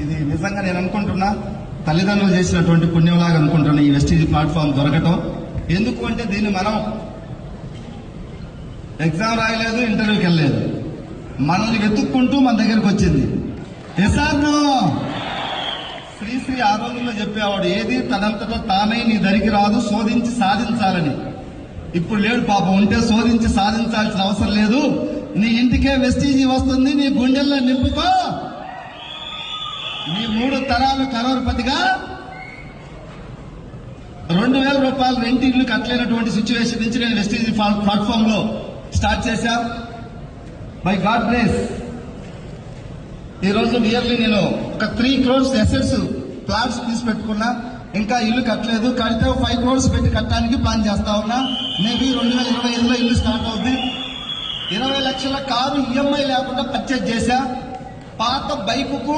ఇది నిజంగా నేను అనుకుంటున్నా తల్లిదండ్రులు చేసినటువంటి పుణ్యంలాగా అనుకుంటున్నా ఈ వెస్టీజ్ ప్లాట్ఫామ్ దొరకటం. ఎందుకు అంటే దీన్ని మనం ఎగ్జామ్ రాయలేదు, ఇంటర్వ్యూకి వెళ్ళలేదు, మనల్ని వెతుక్కుంటూ మన దగ్గరికి వచ్చింది. ఎసార్నో శ్రీశ్రీ ఆ రోజుల్లో చెప్పేవాడు, ఏది తనంతటా తానే నీ దరికి రాదు, శోధించి సాధించాలని. ఇప్పుడు లేడు పాపం, ఉంటే శోధించి సాధించాల్సిన అవసరం లేదు. నీ ఇంటికే వెస్టీజీ వస్తుంది, నీ గుండెల్లో నింపుకో. నీ 3 తరాలు కరోర్పతిగా 2000 రూపాయలు రెంట్ ఇల్లు కట్టలేనటువంటి సిచ్యువేషన్ నుంచి నేను వెస్టీజీ ప్లాట్ఫామ్ లో స్టార్ట్ చేశా. బై గాడ్ గ్రేస్ ఈ రోజు నియర్లీ నేను ఒక 3 crores అసెట్స్ ప్లాట్స్ తీసి పెట్టుకున్నా. ఇంకా ఇల్లు కట్టలేదు, కడితే 5 crores పెట్టి కట్టడానికి ప్లాన్ చేస్తా ఉన్నా. మేబీ 2025లో ఇల్లు స్టార్ట్ అవుతుంది. 20 లక్షల కారు ఈఎంఐ లేకుండా పర్చేజ్ చేశా. పాత బైకుకు